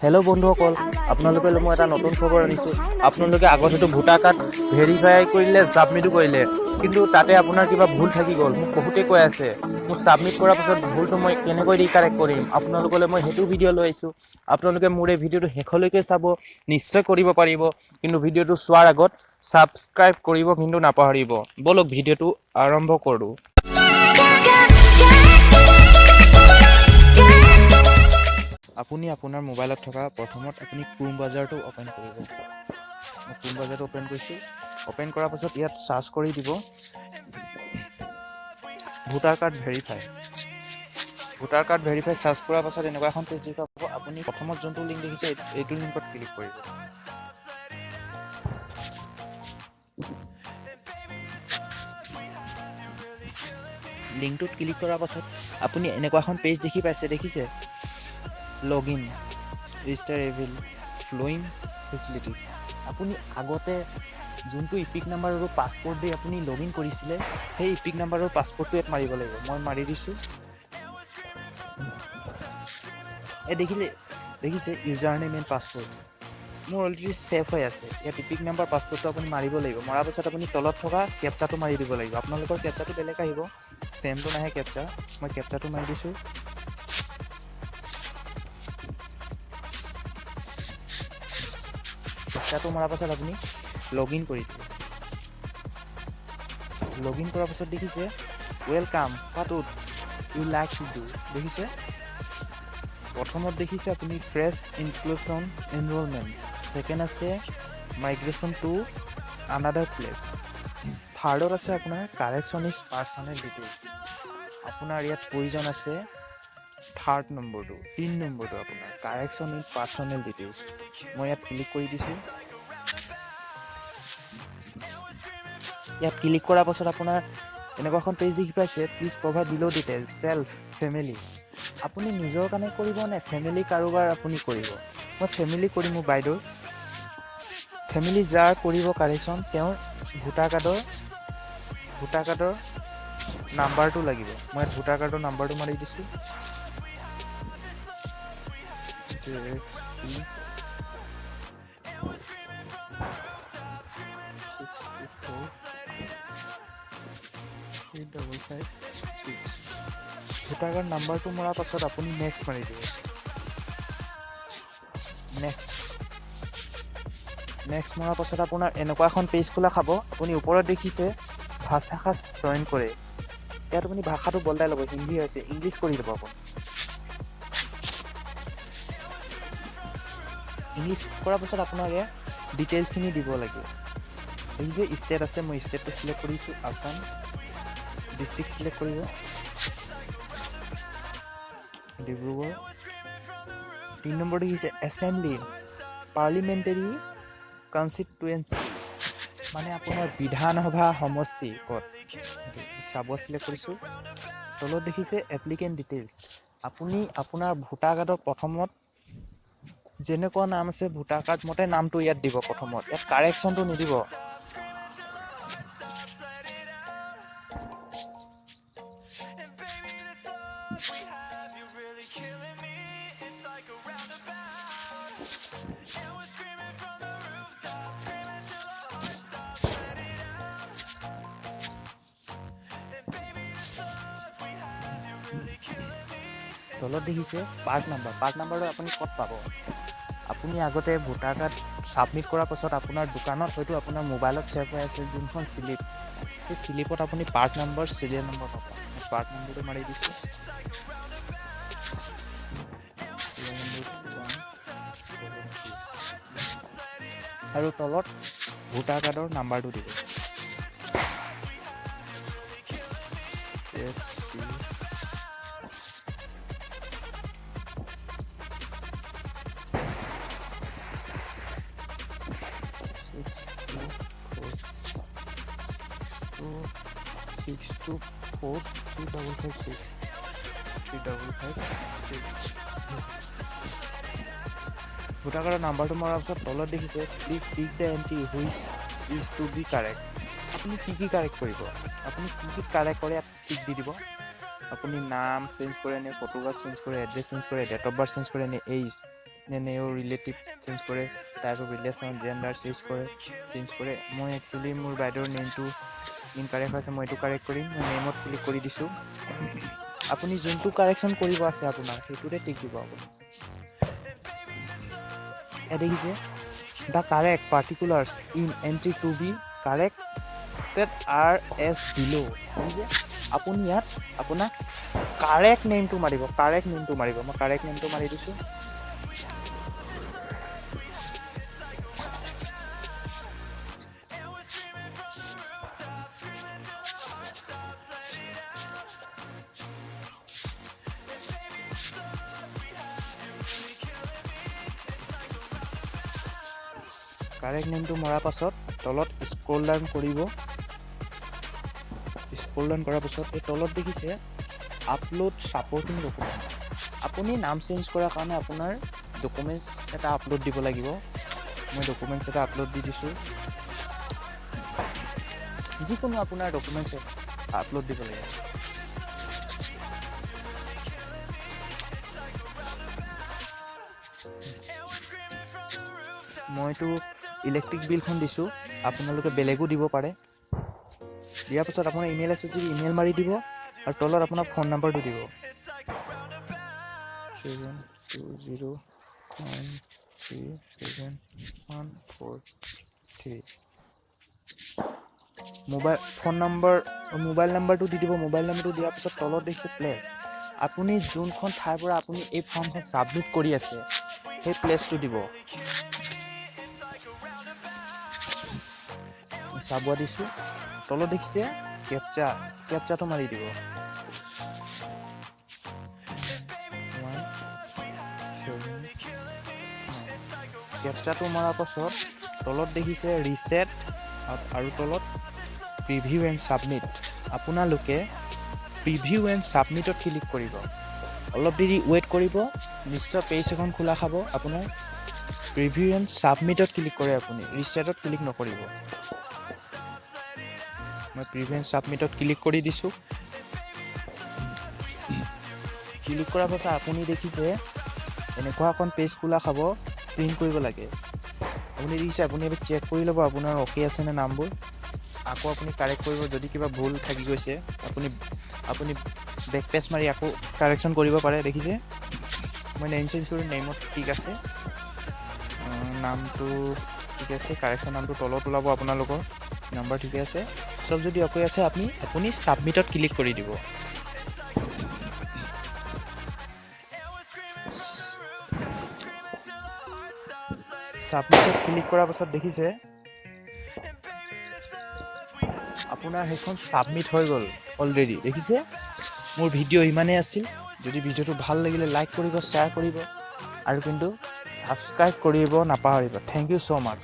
Hello' বন্ধুসকল, আপোনালোকে মই এটা নতুন খবৰ আনিছোঁ। আপোনালোকে আগতেতো ভোটাৰ কাৰ্ড ভেৰিফাই কৰিলে, ছাবমিটো কৰিলে, কিন্তু তাতে আপোনাৰ কিবা ভুল থাকি গ'ল। মোক বহুতে কৈ আছে, মোৰ ছাবমিট কৰাৰ পাছত ভুলটো মই কেনেকৈ ৰিকাৰেক্ট কৰিম। আপোনালোকলৈ মই সেইটো ভিডিঅ' লৈ আহিছোঁ। আপোনালোকে মোৰ এই ভিডিঅ'টো শেষলৈকে চাব, নিশ্চয় কৰিব পাৰিব। কিন্তু ভিডিঅ'টো চোৱাৰ আগত ছাবস্ক্ৰাইব কৰিব কিন্তু নাপাহৰিব। বলক ভিডিঅ'টো আৰম্ভ কৰোঁ। আপুনি আপোনাৰ মোবাইলত থকা প্ৰথমত আপুনি ক্ৰোম ব্ৰাউজাৰটো অ'পেন কৰিব। মই ক্ৰোম ব্ৰাউজাৰটো অ'পেন কৰিছোঁ। অ'পেন কৰাৰ পাছত ইয়াত চাৰ্চ কৰি দিব voter card verify. Voter card verify search কৰাৰ পাছত এনেকুৱা এখন পেজ দেখুৱাব। আপুনি প্ৰথমত যোনটো লিংক দেখিছে এইটো লিংকত ক্লিক কৰিব। লিংকটোত ক্লিক কৰাৰ পাছত আপুনি এনেকুৱা এখন পেজ দেখিছে লগ ইন ৰেজিষ্টাৰ এভেইল ফ্ল'ইং ফেচিলিটিজ। আপুনি আগতে যোনটো ইপিক নাম্বাৰ আৰু পাছপৰ্ট দি আপুনি লগ ইন কৰিছিলে, সেই ইপিক নাম্বাৰ আৰু পাছপৰ্টটো ইয়াত মাৰিব লাগিব। মই মাৰি দিছোঁ। দেখিছে ইউজাৰ নেম এণ্ড পাছপৰ্ট মোৰ অলৰেডি ছেভ হৈ আছে। ইয়াত ইপিক নাম্বাৰ পাছপৰ্টটো আপুনি মাৰিব লাগিব। মৰাৰ পাছত আপুনি তলত থকা কেপচাটো মাৰি দিব লাগিব। আপোনালোকৰ কেপচাটো বেলেগ আহিব, ছেমটো নাহে কেপচা। মই কেপচাটো মাৰি দিছোঁ। কেপচাটো মৰাৰ পাছত আপুনি লগ ইন কৰি দিব। লগ ইন কৰাৰ পাছত দেখিছে welcome, what would you like to do. দেখিছে প্ৰথমত দেখিছে আপুনি ফ্ৰেছ ইনক্লুজন এনৰলমেণ্ট, ছেকেণ্ড আছে মাইগ্ৰেশ্যন টু আনাডাৰ প্লেচ, থাৰ্ডত আছে আপোনাৰ কাৰেকশ্যন ইজ পাৰ্চনেল ডিটেইলছ। আপোনাৰ ইয়াত প্ৰয়োজন আছে থাৰ্ড নম্বৰটো, 3 নম্বৰটো আপোনাৰ কাৰেকশ্যন ইন পাৰ্চনেল ডিটেইলছ। মই ইয়াত ক্লিক কৰি দিছোঁ। ইয়াত ক্লিক কৰাৰ পাছত আপোনাৰ এনেকুৱা এখন পেজ দেখি পাইছে, please provide bill' details self family. আপুনি নিজৰ কাৰণে কৰিব নে ফেমিলি কাৰোবাৰ আপুনি কৰিব? মই ফেমিলি কৰিম। মোৰ বাইদেউৰ ফেমিলি যাৰ কৰিব কাৰেকশ্যন, তেওঁৰ ভোটাৰ কাৰ্ডৰ নাম্বাৰটো লাগিব। মই ইয়াত ভোটাৰ কাৰ্ডৰ নাম্বাৰটো মাৰি দিছোঁ। ভোটাৰ কাৰ্ড নাম্বাৰটো মৰাৰ পাছত আপুনি নেক্সট মাৰি দিব। নেক্সট মৰাৰ পাছত আপোনাৰ এনেকুৱা এখন পেজ খোলা খাব। আপুনি ওপৰত দেখিছে ভাষা চয়ন কৰে। ইয়াত আপুনি ভাষাটো বদলাই ল'ব। হিন্দী হৈছে, ইংলিছ কৰি ল'ব। আপুনি ইংলিছ কৰাৰ পাছত আপোনাৰ ইয়াত ডিটেইলছখিনি দিব লাগিব। এই যে ষ্টেট আছে, মই ষ্টেটটো চিলেক্ট কৰিছোঁ আছাম। ডিষ্ট্ৰিক্ট চিলেক্ট কৰিব ডিব্ৰুগড়। 3 নম্বৰ দেখিছে এছেম্বলি পাৰ্লিমেণ্টেৰী কনষ্টিটুৱেঞ্চি, মানে আপোনাৰ বিধানসভা সমষ্টি ক'ত চাব চিলেক্ট কৰিছোঁ। তলত দেখিছে এপ্লিকেণ্ট ডিটেইলছ। আপুনি আপোনাৰ ভোটাৰ কাৰ্ডৰ প্ৰথমত যেনেকুৱা নাম আছে ভোটাৰ কাৰ্ড মতে নামটো ইয়াত দিব। প্ৰথমত ইয়াত কাৰেকশ্যনটো নিদিব। তলত দেখিছে পাৰ্ট নাম্বাৰটো আপুনি ক'ত পাব? আপুনি আগতে ভোটাৰ কাৰ্ড ছাবমিট কৰাৰ পাছত আপোনাৰ দোকানত হয়তো আপোনাৰ মোবাইলত ছেভ হৈ আছে যোনখন শ্লিপ, সেই শ্লিপত আপুনি পাৰ্ট নম্বৰ, চিৰিয়েল নম্বৰ পাব। পাৰ্ট নম্বৰটো মাৰি দিছোঁ। আৰু তলত ভোটাৰ কাৰ্ডৰ নাম্বাৰটো দিব। ভোটাৰ কাৰ্ডৰ নাম্বাৰটো মৰাৰ পিছত তলত দেখিছে please tick the entry which is to be correct. আপুনি কি কাৰেক্ট কৰিব? আপুনি কি কাৰেক্ট কৰে ইয়াত টিক দি দিব। আপুনি নাম চেঞ্জ কৰে নে, ফটোগ্ৰাফ চেঞ্জ কৰে, এড্ৰেছ চেঞ্জ কৰে, ডেট অফ বাৰ্থ চেঞ্জ কৰে নে, এইজ নেও ৰিলেটিভ চেঞ্জ কৰে, type of relation, gender change কৰে। মই একচুৱেলি মোৰ বাইদেউৰ নেমটো ইনকাৰেক্ট হৈছে, মই এইটো কাৰেক্ট কৰিম। মই নেমত ক্লিক কৰি দিছোঁ। আপুনি যোনটো কাৰেকশ্যন কৰিব আছে আপোনাৰ সেইটোতে টিক দিব আপুনি। দেখিছে the correct particulars in entry to be corrected are as below'. দেখিছে আপুনি ইয়াত আপোনাৰ কাৰেক্ট নেমটো মাৰিব। মই কাৰেক্ট নেমটো মাৰি দিছোঁ। কাৰেক্ট নেমটো মৰাৰ পাছত তলত স্ক্ৰল ডাউন কৰিব। স্ক্ৰল ডাউন কৰাৰ পাছত এই তলত দেখিছে আপলোড ছাপৰ্টিং ডকুমেণ্টছ। আপুনি নাম চেঞ্জ কৰাৰ কাৰণে আপোনাৰ ডকুমেণ্টছ এটা আপলোড দিব লাগিব। মই ডকুমেণ্টছ এটা আপলোড দি দিছোঁ। যিকোনো আপোনাৰ ডকুমেণ্টছ আপলোড দিব লাগিব। মইতো ইলেক্ট্ৰিক বিলখন দিছোঁ, আপোনালোকে বেলেগো দিব পাৰে। দিয়াৰ পাছত আপোনাৰ ইমেইল আছে যদি ইমেইল মাৰি দিব আৰু তলত আপোনাৰ ফোন নাম্বাৰটো দিব। 720937143 মোবাইল নাম্বাৰটো দি দিব। মোবাইল নাম্বাৰটো দিয়াৰ পিছত তলত দেখিছে প্লেচ। আপুনি যোনখন ঠাইৰ পৰা আপুনি এই ফৰ্মখন ছাবমিট কৰি আছে সেই প্লেচটো দিব। চাব দিছোঁ। তলত দেখিছে কেপচাটো মাৰি দিব। কেপচাটো মৰাৰ পাছত তলত দেখিছে ৰিছেট আৰু তলত প্ৰিভিউ এণ্ড ছাবমিট। আপোনালোকে প্ৰিভিউ এণ্ড ছাবমিটত ক্লিক কৰিব। অলপ দেৰি ৱেইট কৰিব, নিশ্চয় পেজ এখন খোলা খাব। আপোনাৰ প্ৰিভিউ এণ্ড ছাবমিটত ক্লিক কৰে আপুনি, ৰিছেটত ক্লিক নকৰিব। মই প্ৰিভিউ এণ্ড ছাবমিটত ক্লিক কৰি দিছোঁ। ক্লিক কৰাৰ পাছত আপুনি দেখিছে এনেকুৱা এখন পেজ খোলা খাব। প্ৰিণ্ট কৰিব লাগে। আপুনি দেখিছে, আপুনি এবাৰ চেক কৰি ল'ব আপোনাৰ অ'কে আছেনে নামবোৰ। আকৌ আপুনি কাৰেক্ট কৰিব। যদি কিবা ভুল থাকি গৈছে আপুনি বেক পেজ মাৰি আকৌ কাৰেকশ্যন কৰিব পাৰে। দেখিছে মই নেম চেঞ্জ কৰি নেমত ঠিক আছে, নামটো ঠিক আছে, কাৰেকশ্যন নামটো তলত ওলাব আপোনালোকৰ নাম্বাৰ ঠিকে আছে। চব যদি অ'কে আছে আপুনি ছাবমিটত ক্লিক কৰি দিব। ছাবমিটত ক্লিক কৰাৰ পাছত দেখিছে আপোনাৰ সেইখন ছাবমিট হৈ গ'ল অলৰেডি। দেখিছে মোৰ ভিডিঅ' ইমানেই আছিল। যদি ভিডিঅ'টো ভাল লাগিলে লাইক কৰিব, শ্বেয়াৰ কৰিব আৰু কিন্তু ছাবস্ক্ৰাইব কৰিব নাপাহৰিব। Thank you so' much.